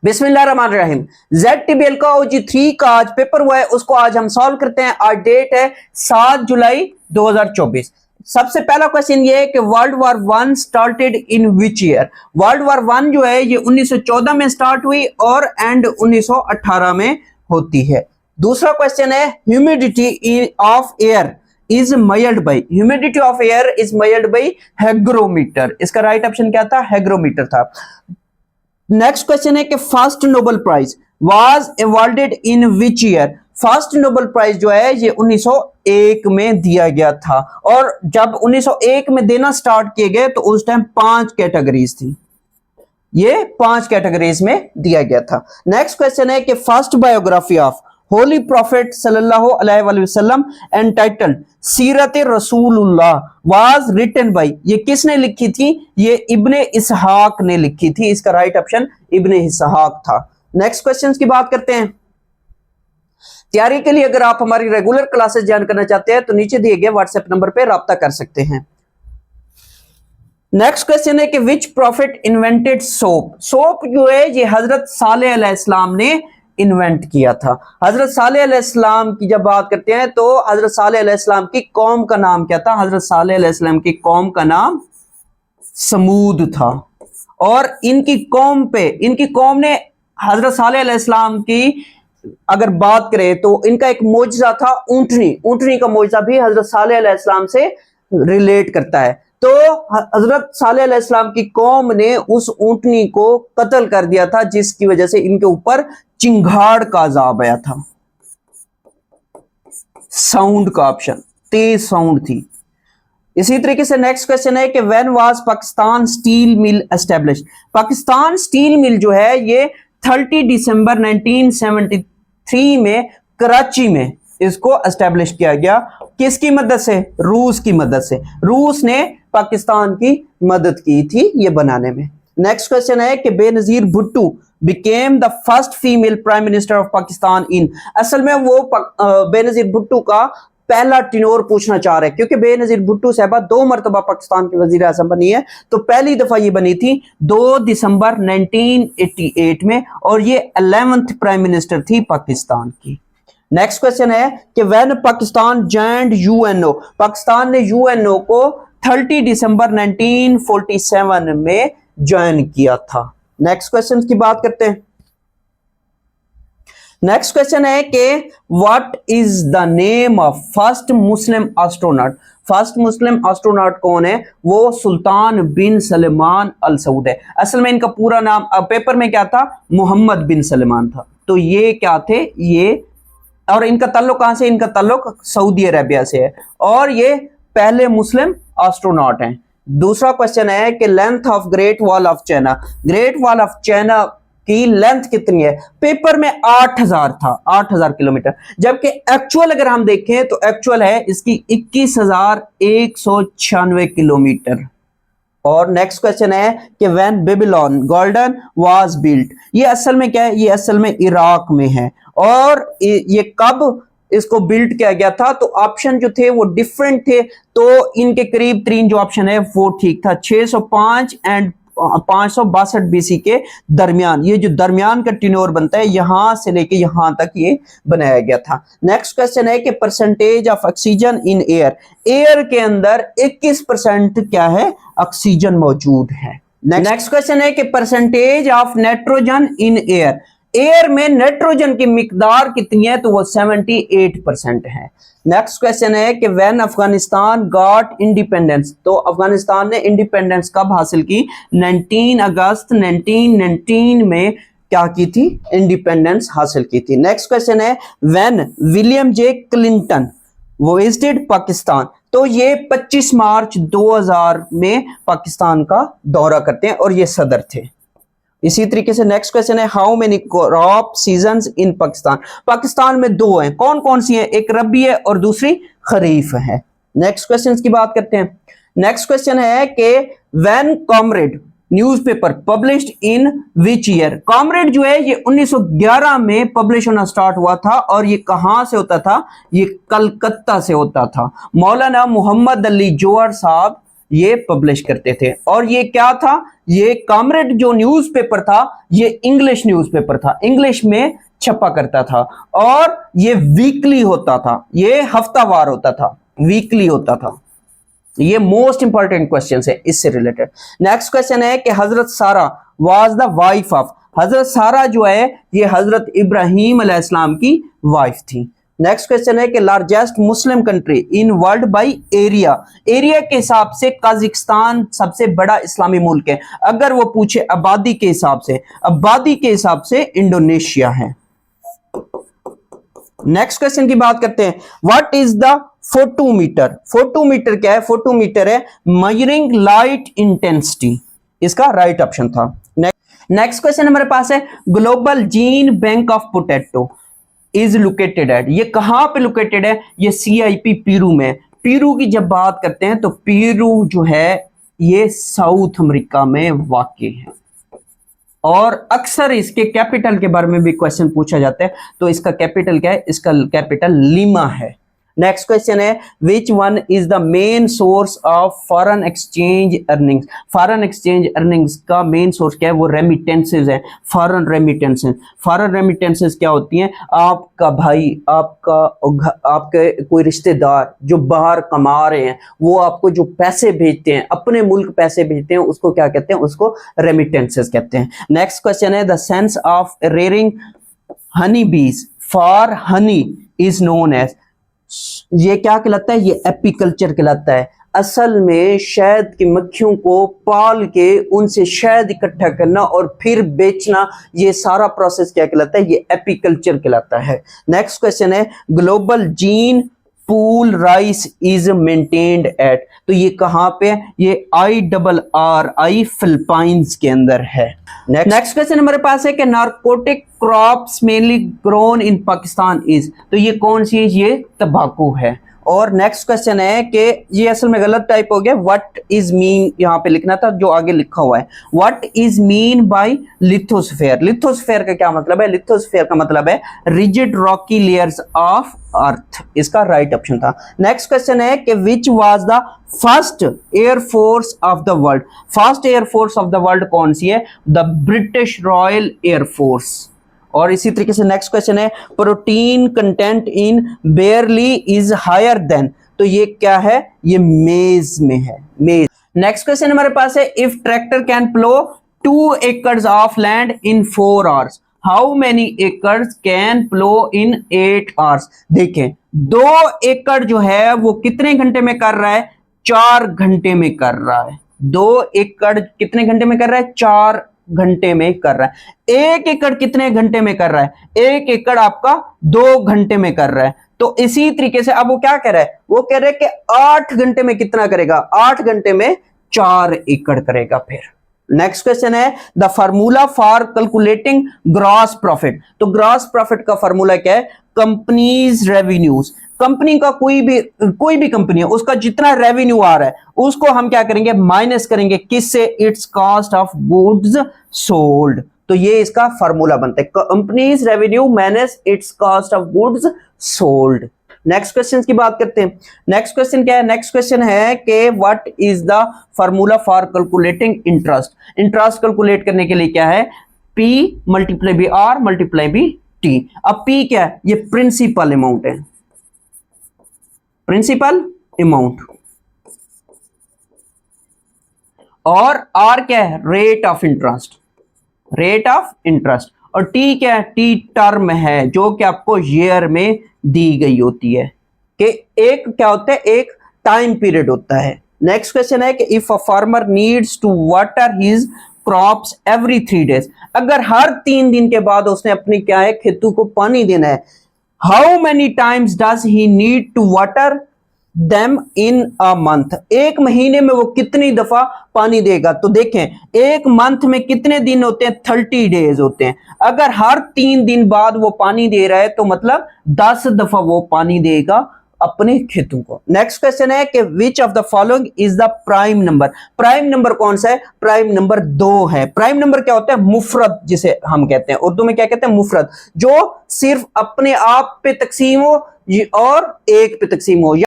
बिस्मिल्लाहिर्रहमानिर्रहीम। ZTBL का OG3 का आज पेपर हुआ है, उसको आज हम सॉल्व करते हैं। आज डेट है 7 जुलाई 2024। सबसे पहला क्वेश्चन ये है कि world war one started in which year. World war one जो है ये 1914 में स्टार्ट हुई और एंड 1918 में होती है। दूसरा क्वेश्चन है humidity of air is measured by, humidity of air is measured by hygrometer. इसका राइट ऑप्शन क्या था? हैग्रोमीटर था। नेक्स्ट क्वेश्चन है कि first Nobel prize was awarded in which year. First Nobel prize जो है ये 1901 में दिया गया था और जब 1901 में देना स्टार्ट किए गए तो उस टाइम 5 कैटेगरीज थी, ये 5 कैटेगरीज में दिया गया था। नेक्स्ट क्वेश्चन है कि first biography of holy prophet सल्लल्लाहु अलैहि वसल्लम एंटाइटल्ड सीरत रसूलुल्लाह वाज रिटन बाय, ये किसने लिखी थी? ये इब्ने इसहाक ने लिखी थी। इसका राइट ऑप्शन इब्ने इसहाक था। नेक्स्ट क्वेश्चंस की बात करते हैं। तैयारी के लिए अगर आप हमारी रेगुलर क्लासेस ज्वाइन करना चाहते हैं तो नीचे दिए गए व्हाट्सएप नंबर पे राब्ता कर सकते हैं। नेक्स्ट क्वेश्चन है कि विच प्रॉफिट इन्वेंटेड सोप। सोप जो है ये हजरत सालेह अलैहिस्सलाम ने इन्वेंट किया था। हजरत सालेह अलैहिस्सलाम की जब बात करते हैं तो हजरत सालेह अलैहिस्सलाम की कौम का नाम क्या था? हजरत सालेह अलैहिस्सलाम की कौम का नाम समूद था और इनकी कौम ने हजरत सालेह अलैहिस्सलाम की अगर बात करें तो इनका एक मोजज़ा था ऊंटनी का मोजज़ा भी हजरत सालेह अलैहिस्सलाम से रिलेट करता है। तो हजरत सालेह अलैहिस्सलाम की कौम ने उस ऊंटनी को कत्ल कर दिया था जिसकी वजह से इनके ऊपर चिंगाड़ का अजाब आया था। साउंड का ऑप्शन, तेज साउंड थी। इसी तरीके से नेक्स्ट क्वेश्चन है कि when was Pakistan steel mill established. Pakistan steel mill जो है ये 30 दिसंबर 1973 में कराची में इसको एस्टेब्लिश किया गया। किसकी मदद से? रूस की मदद से। रूस ने पाकिस्तान की मदद की थी ये बनाने में। नेक्स्ट क्वेश्चन है कि Benazir Bhutto became the first female prime minister of Pakistan in. असल में वो बेनजीर भुट्टो का पहला टिनोर पूछना चाह रहे हैं क्योंकि बेनजीर भुट्टो साहबा 2 मरतबा पाकिस्तान की वजीर आज़म बनी है। तो पहली दफा ये बनी थी 2 दिसंबर 1988 में और ये 11th प्राइम मिनिस्टर थी पाकिस्तान की। नेक्स्ट क्वेश्चन है कि when Pakistan joined UNO. Pakistan ने यूएनओ को 30 दिसंबर 1947 में ज्वाइन किया था। नेक्स्ट क्वेश्चन की बात करते हैं। नेक्स्ट क्वेश्चन है कि what is the name of first Muslim astronaut. First Muslim astronaut कौन है? वो सुल्तान बिन सलमान अल सऊद है। असल में इनका पूरा नाम पेपर में क्या था? मोहम्मद बिन सलमान था। तो ये क्या थे? ये और इनका ताल्लुक कहां से? इनका ताल्लुक सऊदी अरेबिया से है और ये पहले मुस्लिम एस्ट्रोनॉट हैं। दूसरा क्वेश्चन है कि length of great wall of China. Great wall of China की लेंथ कितनी है? पेपर में 8000 था, 8000 किलोमीटर, जबकि एक्चुअल अगर हम देखें तो एक्चुअल है इसकी 21,196 किलोमीटर। और नेक्स्ट क्वेश्चन है कि when Babylon golden was built. ये असल में क्या है? ये असल में इराक में है और ये कब इसको बिल्ड किया गया था? तो ऑप्शन जो थे वो डिफरेंट थे तो इनके करीब 3 जो ऑप्शन है वो ठीक था। 605 एंड 562 बीसी के दरमियान, ये जो दरमियान का टिनोर बनता है यहां से लेके यहां तक ये बनाया गया था। नेक्स्ट क्वेश्चन है कि percentage of oxygen in air. Air के अंदर 21% क्या है? ऑक्सीजन मौजूद है। नेक्स्ट क्वेश्चन है कि percentage of nitrogen in air. Air में नाइट्रोजन की मिकदार कितनी है? तो वो 78% है। नेक्स्ट क्वेश्चन है कि व्हेन अफगानिस्तान गॉट इंडिपेंडेंस। तो अफगानिस्तान ने इंडिपेंडेंस कब हासिल की? 19 अगस्त 1919 में क्या की थी? इंडिपेंडेंस हासिल की थी। नेक्स्ट क्वेश्चन है व्हेन विलियम जे क्लिंटन वो विजिटेड पाकिस्तान। तो ये 25 मार्च 2000 में पाकिस्तान का दौरा करते हैं और ये सदर थे। इसी तरीके से नेक्स्ट क्वेश्चन है हाउ मेनी क्रॉप सीजन्स इन पाकिस्तान। पाकिस्तान में 2 हैं, कौन कौन सी हैं? एक रबी है और दूसरी खरीफ है। नेक्स्ट क्वेश्चन की बात करते हैं। नेक्स्ट क्वेश्चन है कि when comrade newspaper published in which year. Comrade जो है ये 1911 में पब्लिश होना स्टार्ट हुआ था और ये कहां से होता था? ये कलकत्ता से होता था। मौलाना मोहम्मद अली जोहर साहब ये पब्लिश करते थे। और ये क्या था, ये कामरेड जो न्यूज़पेपर था ये इंग्लिश न्यूज़पेपर था, इंग्लिश में छपा करता था और ये वीकली होता था, ये हफ्तावार होता था, वीकली होता था। ये मोस्ट इंपॉर्टेंट क्वेश्चन है इससे रिलेटेड। नेक्स्ट क्वेश्चन है कि हजरत सारा वाज द वाइफ ऑफ, हजरत सारा जो है ये हजरत इब्राहिम अलैहिस्सलाम की वाइफ थी। नेक्स्ट क्वेश्चन है कि largest Muslim country in world by area, area के हिसाब से कजाकिस्तान सबसे बड़ा इस्लामी मुल्क है। अगर वो पूछे आबादी के हिसाब से, आबादी के हिसाब से इंडोनेशिया है। नेक्स्ट क्वेश्चन की बात करते हैं, what is the photometer, photometer क्या है, फोटोमीटर है मेजरिंग लाइट इंटेंसिटी, इसका राइट ऑप्शन था। नेक्स्ट क्वेश्चन हमारे पास है, global gene bank of potato is located at, ये कहां पे लोकेटेड है, ये CIP पीरू में। पीरू की जब बात करते हैं तो पीरू जो है ये साउथ अमेरिका में वाक़ई है और अक्सर इसके कैपिटल के बारे में भी क्वेश्चन पूछा जाता है। तो इसका कैपिटल क्या है, इसका कैपिटल लीमा है। नेक्स्ट क्वेश्चन है, which one is the main source of foreign exchange earnings, foreign exchange earnings का मेन सोर्स क्या है, वो रेमिटेंसेज है, फॉरेन रेमिटेंसेज। फॉरेन रेमिटेंसेज क्या होती हैं, आपका भाई, आपके कोई रिश्तेदार जो बाहर कमा रहे हैं वो आपको जो पैसे भेजते हैं, अपने मुल्क पैसे भेजते हैं, उसको क्या कहते हैं, उसको रेमिटेंसेज कहते हैं। नेक्स्ट क्वेश्चन है, the sense of rearing honey bees for honey is known as, ये क्या कहलाता है, ये एपीकल्चर कहलाता है। असल में शहद की मक्खियों को पाल के उनसे शहद इकट्ठा करना और फिर बेचना, ये सारा प्रोसेस क्या कहलाता है, ये एपीकल्चर कहलाता है। नेक्स्ट क्वेश्चन है, global gene pool rice is maintained eight, तो ये कहां पे है, ये IRRI फिलीपींस के अंदर है। नेक्स्ट क्वेश्चन हमारे पास है कि narcotic crops mainly grown in Pakistan is, तो ये कौन सी, ये तंबाकू है। और नेक्स्ट क्वेश्चन है कि ये असल में गलत टाइप हो गया, व्हाट इज मीन यहां पे लिखना था, जो आगे लिखा हुआ है what is mean by lithosphere. Lithosphere का क्या मतलब है, लिथोस्फेयर का मतलब है rigid Rocky layers of earth, इसका राइट ऑप्शन था। नेक्स्ट क्वेश्चन है कि which was the first air force of the world, first air force of the world कौन सी है, द ब्रिटिश रॉयल एयरफोर्स। और इसी तरीके से नेक्स्ट क्वेश्चन है, protein content in barley is higher than, तो ये क्या है, ये मेज में है, मेज। नेक्स्ट क्वेश्चन हमारे पास है, if tractor can plough 2 acres of land in 4 hours, how many acres can plough in 8 hours. देखें 2 एकड़ जो है वो कितने घंटे में कर रहा है, 4 घंटे में कर रहा है। 2 एकड़ कितने घंटे में कर रहा है, 4 घंटे में कर रहा है। 1 एकड़ कितने घंटे में कर रहा है, 1 एकड़ आपका 2 घंटे में कर रहा है। तो इसी तरीके से अब वो क्या कह रहा है, वो कह रहा है कि 8 घंटे में कितना करेगा, 8 घंटे में 4 एकड़ करेगा। फिर नेक्स्ट क्वेश्चन है, the formula for calculating gross profit, तो ग्रॉस प्रॉफिट का फार्मूला क्या है, कंपनीज रेवेन्यूज, कंपनी का कोई भी कंपनी है उसका जितना रेवेन्यू आ रहा है उसको हम क्या करेंगे, माइनस करेंगे, किससे, it's cost of goods sold. तो ये इसका फार्मूला बनता है, companies revenue minus it's cost of goods sold. Next question की बात करते हैं। नेक्स्ट क्वेश्चन क्या है, नेक्स्ट क्वेश्चन है कि what is the formula for calculating interest. Interest calculate करने के लिए क्या है, P multiply by R multiply by T। अब P क्या है, ये प्रिंसिपल अमाउंट है, प्रिंसिपल अमाउंट, और R क्या है, rate of interest, rate of interest, और T क्या है, T टर्म है जो कि आपको ईयर में दी गई होती है, कि एक क्या होता है, एक टाइम पीरियड होता है। नेक्स्ट क्वेश्चन है कि if a farmer needs to water his crops every 3 days, अगर हर 3 दिन के बाद उसने अपनी क्या है, खेतों को पानी देना है, how many times does he need to water them in a month, 1 महीने में वो कितनी दफा पानी देगा। तो देखें 1 मंथ में कितने दिन होते हैं, 30 डेज होते हैं। अगर हर 3 दिन बाद वो पानी दे रहा है तो मतलब 10 दफा वो पानी देगा अपने खेतों को। नेक्स्ट क्वेश्चन है कि which of the following is the prime number, prime number कौन सा है, प्राइम नंबर 2 है। प्राइम नंबर क्या होता है, मुफरद जिसे हम कहते हैं, उर्दू में क्या कहते हैं, मुफरद, जो सिर्फ अपने आप पे तकसीम हो और 1 पे तकसीम हो।